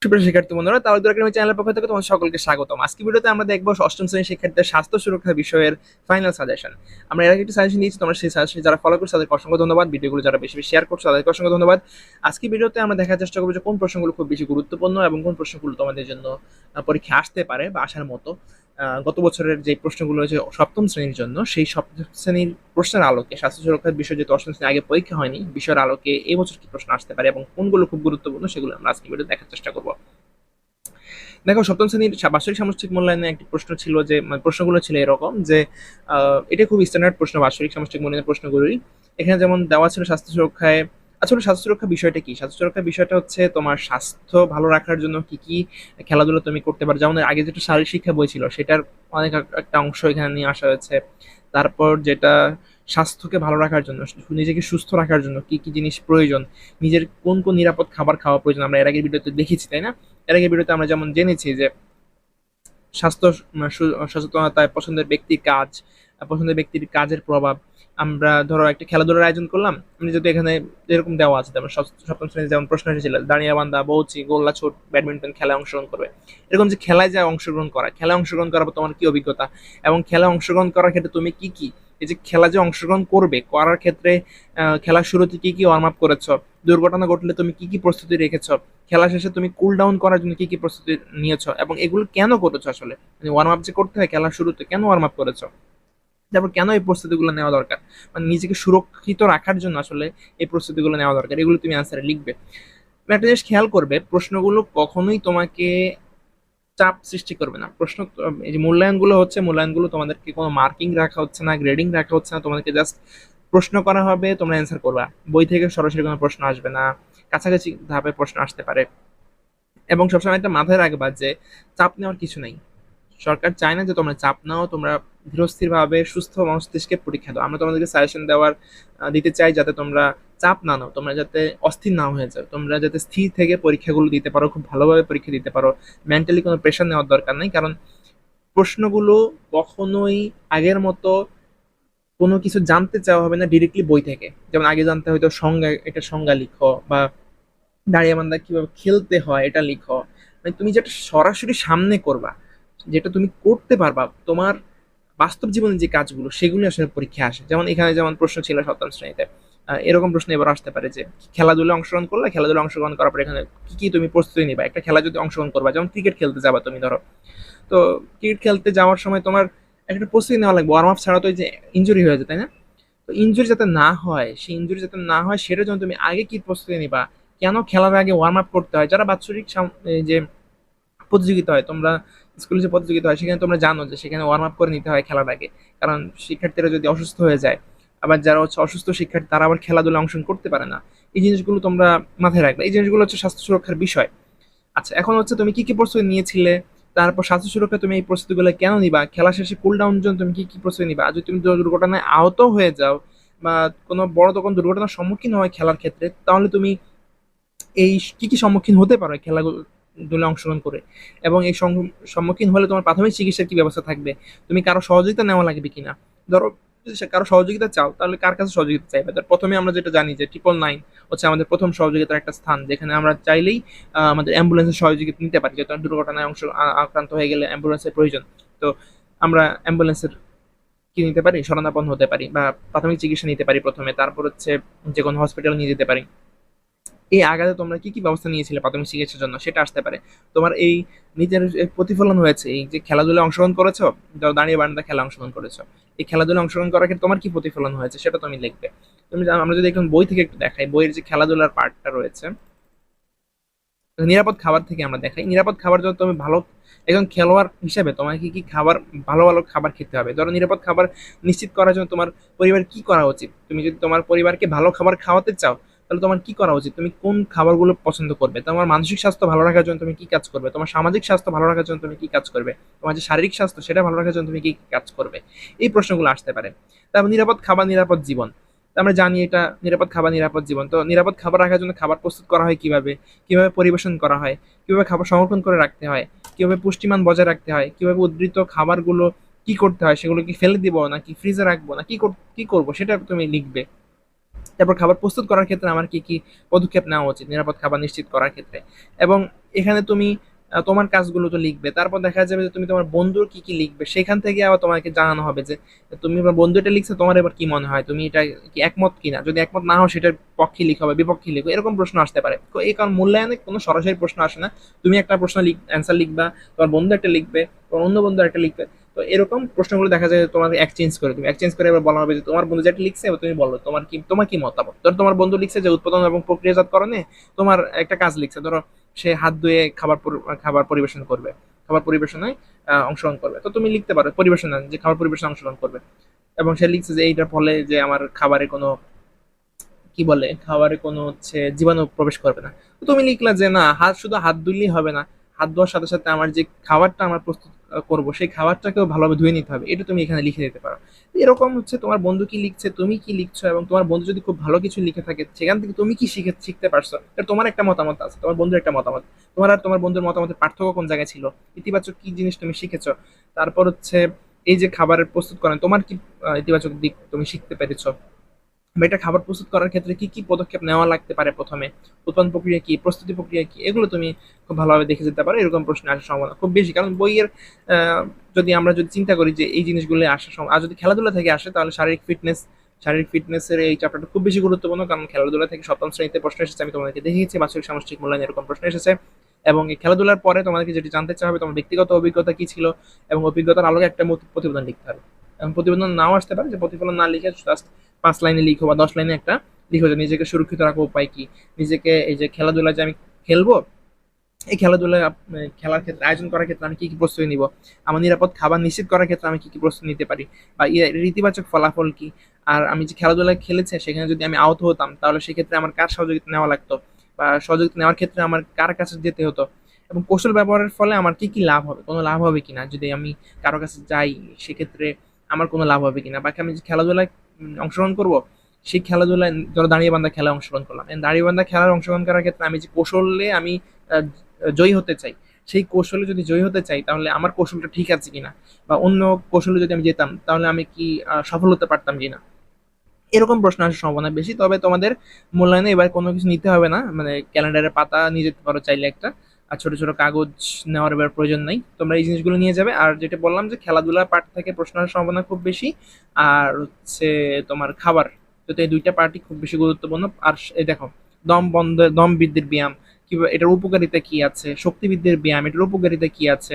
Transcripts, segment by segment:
সুপ্রিয় শিক্ষার্থী বন্ধুরা, তালুকদার একাডেমি চ্যানেলের পক্ষ থেকে তোমাদের সকলকে স্বাগতম। আজকে ভিডিওতে আমরা দেখবো অষ্টম শ্রেণীর শিক্ষার্থীদের স্বাস্থ্য সুরক্ষা বিষয়ের ফাইনাল সাজেশন। আমরা এর আগে একটি সাজেশন দিয়েছি, তোমরা সেই সাজেশন যারা ফলো করছো তাদেরকে অসংখ্য ধন্যবাদ। ভিডিওগুলো যারা বেশি বেশি শেয়ার করছো তাদেরকে অসংখ্য ধন্যবাদ। আজকে ভিডিওতে আমরা দেখার চেষ্টা করবো যে কোন প্রশ্নগুলো খুব বেশি গুরুত্বপূর্ণ এবং কোন প্রশ্নগুলো তোমাদের জন্য পরীক্ষা আসতে পারে বা আসার মতো। গত বছরের যে প্রশ্নগুলো হয়েছে সপ্তম শ্রেণীর জন্য, সেই সপ্তম শ্রেণীর প্রশ্নের আলোকে স্বাস্থ্য সুরক্ষার বিষয় যেহেতু অষ্টম শ্রেণী আগে পরীক্ষা হয়নি, বিষয়ের আলোকে এই বছর কি প্রশ্ন আসতে পারে এবং কোনগুলো খুব গুরুত্বপূর্ণ সেগুলো আমরা আজকে ভিডিও দেখার চেষ্টা করবো। দেখো, সপ্তম শ্রেণীর বাৎসরিক সামষ্টিক মূল্যায়নে একটি প্রশ্ন ছিল যে প্রশ্নগুলো ছিল এরকম যে এটা খুব স্ট্যান্ডার্ড প্রশ্ন বাৎসরিক সামষ্টিক মূল্যায়নের প্রশ্নগুলোই। এখানে যেমন দেওয়া ছিল স্বাস্থ্য সুরক্ষায়। আসলে স্বাস্থ্য সুরক্ষা বিষয়টা কি? স্বাস্থ্য সুরক্ষা বিষয়টা হচ্ছে তোমার স্বাস্থ্য ভালো রাখার জন্য কি কি খেলাধুলা তুমি করতে পারো। যেমন আগে যেটা শারীরিক শিক্ষা বই ছিল সেটার অনেক একটা অংশ এখানে নিয়ে আসা হয়েছে। তারপর যেটা স্বাস্থ্যকে ভালো রাখার জন্য, নিজেকে সুস্থ রাখার জন্য কি কি জিনিস প্রয়োজন, নিজের কোন কোন নিরাপদ খাবার খাওয়া প্রয়োজন, আমরা এর আগে ভিডিওতে দেখেছি, তাই না? এর আগে ভিডিওতে আমরা যেমন জেনেছি যে স্বাস্থ্য সচেতনতায় পছন্দের ব্যক্তির কাজের প্রভাব। আমরা ধরো একটা খেলাধুলার আয়োজন করলাম, আমি যদি এখানে যেরকম দেওয়া আছে, যেমন সপ্তম শ্রেণীতে যেমন প্রশ্ন এসেছিল দাঁড়িয়াবান্ধা, বৌচি, গোল্লা ছোট ব্যাডমিন্টন খেলায় অংশগ্রহণ করবে। এরকম যে খেলায় যায় খেলায় অংশগ্রহণ করার পর তোমার কি অভিজ্ঞতা এবং খেলায় অংশগ্রহণ করার ক্ষেত্রে তুমি কি কি, এই যে খেলা যে অংশগ্রহণ করবে করার ক্ষেত্রে খেলার শুরুতে কি কি ওয়ার্ম আপ করেছো, দুর্ঘটনা ঘটলে তুমি কি কি প্রস্তুতি রেখেছো, খেলা শেষে তুমি কুল ডাউন করার জন্য কি কি প্রস্তুতি নিয়েছো এবং এগুলো কেন করেছো। আসলে মানে ওয়ার্ম আপ যে করতে হয় খেলার শুরুতে, কেন ওয়ার্ম আপ করেছো, তারপর কেন এই প্রস্তুতিগুলো নেওয়া দরকার, মানে নিজেকে সুরক্ষিত রাখার জন্য আসলে এই প্রস্তুতিগুলো নেওয়া দরকার। এগুলো তুমি আনসারে লিখবে। তুমি একটা জিনিস খেয়াল করবে, প্রশ্নগুলো কখনোই তোমাকে চাপ সৃষ্টি করবে না। এই যে মূল্যায়নগুলো তোমাদেরকে কোনো মার্কিং রাখা হচ্ছে না, গ্রেডিং রাখা হচ্ছে না, তোমাদেরকে জাস্ট প্রশ্ন করা হবে, তোমরা অ্যান্সার করবা। বই থেকে সরাসরি কোনো প্রশ্ন আসবে না, কাছাকাছি ধাপে প্রশ্ন আসতে পারে। এবং সবসময় একটা মাথায় রাখবা যে চাপ নেওয়ার কিছু নেই। সরকার চায় না যে তোমরা চাপ নাও, তোমরা ধীরস্থির ভাবে সুস্থ মস্তিষ্কে পরীক্ষা দাও। আমরা তোমাদেরকে সাজেশন দিতে চাই যাতে তোমরা চাপ না নাও, তোমরা যাতে অস্থির না হয়ে যাও, তোমরা যাতে স্থির থেকে পরীক্ষাগুলো দিতে পারো, খুব ভালোভাবে পরীক্ষা দিতে পারো। মেন্টালি কোনো প্রেশার নেওয়ার দরকার নেই, কারণ প্রশ্নগুলো কখনোই আগের মতো কোনো কিছু জানতে চাওয়া হবে না ডিরেক্টলি বই থেকে। যেমন আগে জানতে হয়তো সংজ্ঞা, এটা সংজ্ঞা লিখো, বা দাঁড়িয়াবান্ধা কিভাবে খেলতে হয় এটা লিখো। মানে তুমি যেটা সরাসরি সামনে করবা, যেটা তুমি করতে পারবা, তোমার বাস্তব জীবনে যে কাজগুলো সেগুলো আসলে পরীক্ষা আসে। যেমন এখানে যেমন প্রশ্ন ছিল সপ্তম শ্রেণীতে, এরকম প্রশ্ন এবার আসতে পারে যে খেলাধুলায় অংশগ্রহণ করলে, খেলাধুলায় অংশগ্রহণ করার পর এখানে কি কি তুমি প্রস্তুতি নিবা। একটা খেলা যদি অংশগ্রহণ করবা, যেমন ক্রিকেট খেলতে যাবা তুমি, ধরো তো ক্রিকেট খেলতে যাওয়ার সময় তোমার একটা প্রস্তুতি নেওয়া লাগবে। ওয়ার্ম আপ ছাড়া তো এই যে ইনজুরি হয়ে যায়, তাই না? তো ইনজুরি যাতে না হয়, সেই ইনজুরি যাতে না হয় সেটার জন্য তুমি আগে কি প্রস্তুতি নিবা, কেন খেলার আগে ওয়ার্ম আপ করতে হয়। যারা বাৎসরিক এই যে প্রতিযোগিতা হয়, তোমরা স্কুলে যে প্রতিযোগিতা হয় সেখানে তোমরা জানো যে সেখানে ওয়ার্ম আপ করে নিতে হয় খেলার আগে, কারণ শিক্ষার্থীরা যদি অসুস্থ হয়ে যায়, আবার যারা হচ্ছে অসুস্থ শিক্ষার্থী তারা আবার খেলাধুলা অংশগ্রহণ করতে পারে না। এই জিনিসগুলো তোমরা মাথায় রাখবে, এই জিনিসগুলো হচ্ছে স্বাস্থ্য সুরক্ষার বিষয়। আচ্ছা, এখন হচ্ছে তুমি কি কি প্রস্তুতি নিয়েছিলে, তারপর স্বাস্থ্য সুরক্ষা তুমি এই প্রস্তুতিগুলো কেন নিবা, খেলা শেষে কুল ডাউন জন্য তুমি কি কি প্রস্তুতি নিবা, আর যদি তুমি দুর্ঘটনায় আহত হয়ে যাও বা কোনো বড় তখন দুর্ঘটনার সম্মুখীন হয় খেলার ক্ষেত্রে, তাহলে তুমি এই কি কি সম্মুখীন হতে পারো এই খেলাধুলা অংশগ্রহণ করে। এবং এই সম্মুখীন হলে তোমার প্রাথমিক চিকিৎসার কি ব্যবস্থা থাকবে, তুমি কারো সহযোগিতা নেওয়া লাগবে কিনা। ধরো যদি কারো সহযোগিতা চাও তাহলে কার কাছে সহযোগিতা চাইবে। ধর প্রথমে আমরা যেটা জানি যে 999 হচ্ছে আমাদের প্রথম সহযোগিতার একটা স্থান, যেখানে আমরা চাইলেই আমাদের অ্যাম্বুলেন্সের সহযোগিতা নিতে পারি, যেহেতু দুর্ঘটনায় আক্রান্ত হয়ে গেলে অ্যাম্বুলেন্সের প্রয়োজন। তো আমরা অ্যাম্বুলেন্সের কি নিতে পারি, শরণাপন্ন হতে পারি বা প্রাথমিক চিকিৎসা নিতে পারি প্রথমে, তারপর হচ্ছে যে কোনো হসপিটালে নিয়ে যেতে পারি। এই আঘাতে তোমরা কি কি ব্যবস্থা নিয়েছিলে প্রাথমিক চিকিৎসার জন্য সেটা আসতে পারে। তোমার এই নিজের প্রতিফলন হয়েছে এই যে খেলাধুলায় অংশগ্রহণ করেছো, দাঁড়িয়ে বারান্দা খেলা অংশগ্রহণ করেছো, এই খেলাধুলায় অংশগ্রহণ করার ক্ষেত্রে তোমার কি প্রতিফলন হয়েছে সেটা তুমি লিখবে। আমরা যদি এখন বই থেকে একটু দেখাই, বইয়ের যে খেলাধুলার পার্টটা রয়েছে, নিরাপদ খাবার থেকে আমরা দেখাই। নিরাপদ খাবার জন্য তুমি ভালো একজন খেলোয়াড় হিসেবে তোমার কি কি খাবার, ভালো ভালো খাবার খেতে হবে। ধরো নিরাপদ খাবার নিশ্চিত করার জন্য তোমার পরিবার কি করা উচিত, তুমি যদি তোমার পরিবারকে ভালো খাবার খাওয়াতে চাও তাহলে তোমার কি করা উচিত, তুমি কোন খাবারগুলো পছন্দ করবে, তোমার মানসিক স্বাস্থ্য ভালো রাখার জন্য তুমি কি কাজ করবে, তোমার সামাজিক স্বাস্থ্য ভালো রাখার জন্য তুমি কি কাজ করবে, তোমার যে শারীরিক স্বাস্থ্য সেটা ভালো রাখার জন্য তুমি কি কাজ করবে। এই প্রশ্নগুলো আসতে পারে। তারপর নিরাপদ খাবার নিরাপদ জীবন, তো আমরা জানি এটা নিরাপদ খাবার নিরাপদ জীবন। তো নিরাপদ খাবার রাখার জন্য খাবার প্রস্তুত করা হয় কিভাবে, কিভাবে পরিবেশন করা হয়, কিভাবে খাবার সংরক্ষণ করে রাখতে হয়, কিভাবে পুষ্টিমান বজায় রাখতে হয়, কিভাবে উদ্ধৃত খাবারগুলো কি করতে হয়, সেগুলো কি ফেলে দিব নাকি ফ্রিজে রাখবো না কি করবো সেটা তুমি লিখবে। তারপর খাবার প্রস্তুত করার ক্ষেত্রে আমার কি কি পদক্ষেপ নেওয়া উচিত নিরাপদ খাবার নিশ্চিত করার ক্ষেত্রে। এবং এখানে তুমি তোমার কাজগুলো তো লিখবে, তারপর দেখা যাবে যে তুমি তোমার বন্ধুর কি কি লিখবে, সেখান থেকে আবার তোমাকে জানানো হবে যে তুমি তোমার বন্ধু এটা লিখছে, তোমার এবার কি মনে হয়, তুমি এটা কি একমত কিনা, যদি একমত না হও সেটার পক্ষে লিখো বা বিপক্ষে লিখো, এরকম প্রশ্ন আসতে পারে। তো এই কারণ মূল্যায়নে কোনো সরাসরি প্রশ্ন আসে না, তুমি একটা প্রশ্ন অ্যান্সার লিখবা, তোমার বন্ধু একটা লিখবে, তোমার অন্য বন্ধু একটা লিখবে। তো এরকম প্রশ্নগুলো দেখা যায় তোমার এক্সচেঞ্জ করে এবার বলা হবে যে তোমার বন্ধু যেটা লিখছে এবার তুমি বলো তোমার কি মতামত। ধরো তোমার বন্ধু লিখছে যে উৎপাদন এবং প্রক্রিয়াজাতকরণে তোমার একটা কাজ লিখছে, ধরো সে হাত ধুয়ে খাবার পরিবেশন করবে, খাবার পরিবেশনে অংশগ্রহণ করবে। তো তুমি লিখতে পারো পরিবেশন যে খাবার পরিবেশনে অংশগ্রহণ করবে, এবং সে লিখছে যে এইটার ফলে যে আমার খাবারে কোনো কি বলে খাবারে কোনো জীবাণু প্রবেশ করবে না। তো তুমি লিখলা যে না, শুধু হাত ধুলেই হবে না, হাত ধোয়ার সাথে সাথে আমার যে খাবারটা আমরা প্রস্তুত করব সেই খাবারটাকেও ভালোভাবে ধুয়ে নিতে হবে, এটা তুমি এখানে লিখে দিতে পারো। এরকম তোমার বন্ধু কি লিখছে, তুমি কি লিখছো, এবং তোমার বন্ধু যদি খুব ভালো কিছু লিখে থাকে সেখান থেকে তুমি কি শিখতে পারছো, এটা তোমার একটা মতামত আছে, তোমার বন্ধুর একটা মতামত, তোমার আর তোমার বন্ধুর মতামতের পার্থক্য কোন জায়গায় ছিল, ইতিবাচক কি জিনিস তুমি শিখেছো। তারপর এই যে খাবারের প্রস্তুত করেন তোমার কি ইতিবাচক দিক তুমি শিখতে পেরেছো, বা এটা খাবার প্রস্তুত করার ক্ষেত্রে কি কি পদক্ষেপ নেওয়া লাগতে পারে, প্রথমে উৎপাদন প্রক্রিয়া কি, প্রস্তুতি প্রক্রিয়া কি, এগুলো তুমি খুব ভালোভাবে দেখে যেতে পারো। এরকম প্রশ্ন আসার সম্ভাবনা খুব বেশি, কারণ বইয়ের যদি চিন্তা করি যে এই জিনিসগুলো আসার সময়, আর যদি খেলাধুলা থেকে আসে তাহলে শারীরিক ফিটনেসের এই চ্যাপ্টারটা খুব বেশি গুরুত্বপূর্ণ, কারণ খেলাধুলা থেকে সপ্তম শ্রেণীতে প্রশ্ন এসেছে, আমি তোমাদেরকে দেখিয়েছি বাৎসরিক সামষ্টিক মূল্যায়ন এরকম প্রশ্ন এসেছে। এবং এই খেলাধুলার পরে তোমাদেরকে যেটি জানতে চাওয়া হবে তোমার ব্যক্তিগত অভিজ্ঞতা কি ছিল, এবং অভিজ্ঞতার আলোকে একটা প্রতিবেদন লিখতে হবে। এবং প্রতিবেদন নাও আসতে পারে, যে প্রতিফলন না লিখে জাস্ট 5 লাইনে লিখো বা 10 লাইনে একটা লিখো যে নিজেকে সুরক্ষিত রাখো উপায় কি, নিজেকে এই যে খেলাধুলা যে আমি খেলবো, এই খেলার ক্ষেত্রে আয়োজন করার ক্ষেত্রে আমি কি কি প্রস্তুতি নিব, আমার নিরাপদ খাবার নিশ্চিত করার ক্ষেত্রে আমি কি কি প্রস্তুতি নিতে পারি, বা এর ইতিবাচক ফলাফল কি, আর আমি যে খেলাধুলায় খেলেছে সেখানে যদি আমি আহত হতাম তাহলে সেক্ষেত্রে আমার কার সহযোগিতা নেওয়া লাগতো, বা সহযোগিতা নেওয়ার ক্ষেত্রে আমার কার কাছে যেতে হতো, এবং কৌশল ব্যবহারের ফলে আমার কি কি লাভ হবে, কোনো লাভ হবে কিনা, যদি আমি কারো কাছে যাই সেক্ষেত্রে আমার কোনো লাভ হবে কিনা, বাকি আমি যে খেলাধুলায় অংশগ্রহণ করব, সেই খেলাধুলায় ধরো দাঁড়িয়ে বান্ধা খেলায় অংশগ্রহণ করলাম, দাঁড়িয়ে বান্ধা খেলার অংশগ্রহণ করার ক্ষেত্রে আমি যে কৌশলে আমি আহ, জয়ী হতে চাই, সেই কৌশলে যদি জয়ী হতে চাই তাহলে আমার কৌশলটা ঠিক আছে কিনা, বা অন্য কৌশলে যদি আমি যেতাম তাহলে আমি কি সফল হতে পারতাম কিনা, এরকম প্রশ্ন আসার সম্ভাবনা বেশি। তবে তোমাদের মূল্যায়নে এবার কোনো কিছু নিতে হবে না, মানে ক্যালেন্ডারের পাতা নিয়ে যেতে পারো চাইলে একটা, আর ছোট ছোট কাগজ নেওয়ার এবার প্রয়োজন নাই, তোমরা এই জিনিসগুলো নিয়ে যাবে। আর যেটা বললাম যে খেলাধুলার পার্ট থেকে প্রশ্ন আসার সম্ভাবনা খুব বেশি, আর তোমার খাবার, তো এই দুইটা পার্টই খুব বেশি গুরুত্বপূর্ণ। আর এই দেখো, দম বৃদ্ধির ব্যায়াম কিংবা এটার উপকারিতা কি আছে, শক্তিবৃদ্ধির ব্যায়াম এটার উপকারিতা কি আছে,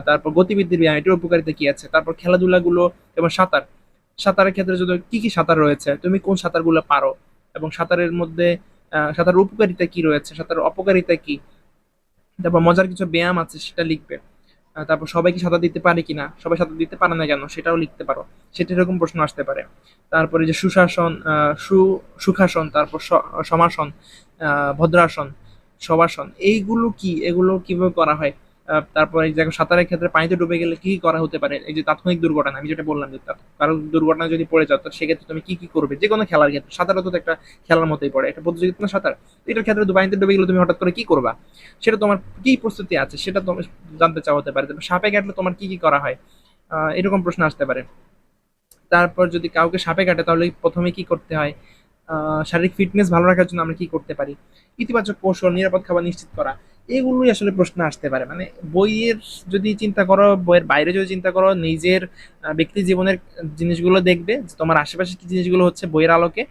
তারপর গতিবৃদ্ধির ব্যায়াম এটার উপকারিতা কি আছে, তারপর খেলাধুলাগুলো এবং সাঁতারের ক্ষেত্রে যদি কি কি সাঁতার রয়েছে, তুমি কোন সাঁতারগুলো পারো, এবং সাঁতারের মধ্যে সাঁতারের উপকারিতা কি রয়েছে, সাঁতারের অপকারিতা কি, তারপর মজার কিছু ব্যায়াম আছে সেটা লিখবে। তারপর সবাই কি সাঁতার দিতে পারে কিনা, সবাই সাঁতার দিতে পারে না কেন, সেটাও লিখতে পারো, সেটা এরকম প্রশ্ন আসতে পারে। তারপরে যে সুশাসন, সুখাসন, তারপর সমাসন, ভদ্রাসন, শবাসন, এইগুলো কি, এগুলো কিভাবে করা হয়, তারপর এই যে সাঁতারের ক্ষেত্রে পানিতে ডুবে গেলে কি কি করা হতে পারে, এই যে তাৎক্ষণিক দুর্ঘটনা আমি যেটা বললাম যে কারো দুর্ঘটনা যদি পড়ে যাও তো সেক্ষেত্রে তুমি কি কি করবে, যে কোনো খেলার ক্ষেত্রে, সাঁতারও তো একটা খেলার মতোই পড়ে, একটা প্রতিযোগিতা না সাঁতার, এটার ক্ষেত্রে পানিতে ডুবে গেলে তুমি হঠাৎ করে কি করবা, সেটা তোমার কি প্রস্তুতি আছে সেটা তুমি জানতে চাওয়া হতে পারে। সাপে কাটলে তোমার কি কি করা হয়, এরকম প্রশ্ন আসতে পারে। তারপর যদি কাউকে সাপে কাটে তাহলে প্রথমে কি করতে হয়, শারীরিক ফিটনেস ভালো রাখার জন্য আমরা কি করতে পারি, ইতিবাচক কৌশল, নিরাপদ খাবার নিশ্চিত করা, এগুলোই আসলে প্রশ্ন আসতে পারে। মানে বইয়ের যদি চিন্তা করো, বইয়ের বাইরে যদি চিন্তা করো, নিজের ব্যক্তি জীবনের জিনিসগুলো দেখবে যে তোমার আশেপাশে কি জিনিসগুলো হচ্ছে বইয়ের আলোকে,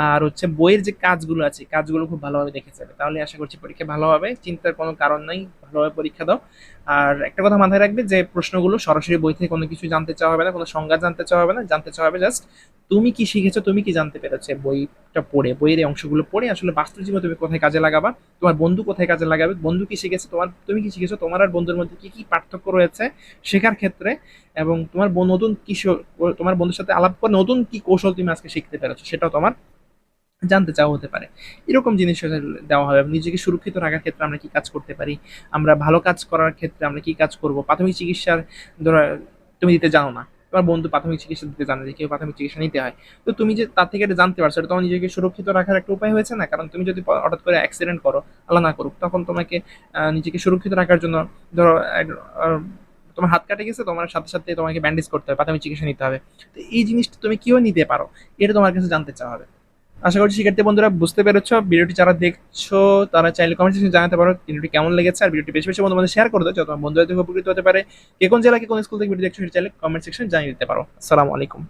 আর বইয়ের যে কাজগুলো আছে কাজগুলো খুব ভালোভাবে দেখে যাবে, তাহলে আশা করছি পরীক্ষা ভালো হবে, চিন্তার কোনো কারণ নাই, ভালোভাবে পরীক্ষা দাও। আর একটা কথা মাথায় রাখবে যে প্রশ্নগুলো সরাসরি বই থেকে কোনো কিছু জানতে চাওয়া হবে না, কোনো সংজ্ঞা জানতে চাওয়া হবে না, জানতে চাওয়া হবে জাস্ট তুমি কি শিখেছো, তুমি কি জানতে পেরেছো বইটা পড়ে, বইয়ের এই অংশগুলো পড়ে আসলে বাস্তব জীবনে তুমি কোথায় কাজে লাগাবা, তোমার বন্ধু কোথায় কাজে লাগাবে, বন্ধু কি শিখেছে, তুমি কি শিখেছো, তোমার আর বন্ধুর মধ্যে কি কি পার্থক্য রয়েছে শেখার ক্ষেত্রে, এবং তোমার নতুন কি তোমার বন্ধুর সাথে আলাপ করে নতুন কি কৌশল তুমি আজকে শিখতে পেরেছো সেটাও তোমার জানতে চাওয়া হতে পারে। এরকম জিনিস দেওয়া হবে। নিজেকে সুরক্ষিত রাখার ক্ষেত্রে আমরা কি কাজ করতে পারি, আমরা ভালো কাজ করার ক্ষেত্রে আমরা কি কাজ করব, প্রাথমিক চিকিৎসার ধরো তুমি দিতে জানো না, তোমার বন্ধু প্রাথমিক চিকিৎসা দিতে জানে যে কেউ প্রাথমিক চিকিৎসা নিতে হয়, তো তুমি যে তার থেকে এটা জানতে পারছো, এটা তোমার নিজেকে সুরক্ষিত রাখার একটা উপায় হয়েছে না, কারণ তুমি যদি হঠাৎ করে অ্যাক্সিডেন্ট করো, আল্লাহ না করুক, তখন তোমাকে নিজেকে সুরক্ষিত রাখার জন্য ধরো তোমার হাত কাটে গেছে, তোমার সাথে সাথে তোমাকে ব্যান্ডেজ করতে হবে, প্রাথমিক চিকিৎসা নিতে হবে, তো এই জিনিসটা তুমি কিভাবে নিতে পারো, এটা তোমার কাছে জানতে চাওয়া হবে। আশা করছি শিক্ষার্থী বন্ধুরা বুঝতে পেরেছো। ভিডিওটি যারা দেখছো তারা চাইলে কমেন্ট সেকশনে জানাতে পারো ভিডিওটি কেমন লেগেছে, আর ভিডিওটি বেশি বেশি বন্ধুদের শেয়ার করে দাও যাতে তোমার বন্ধুরা থেকে উপকৃত হতে পারে। কে কোন জেলা কে কোন স্কুল থেকে ভিডিও দেখছো সেটা চাইলে কমেন্ট সেকশনে জানিয়ে দিতে পারো। আসসালামু আলাইকুম।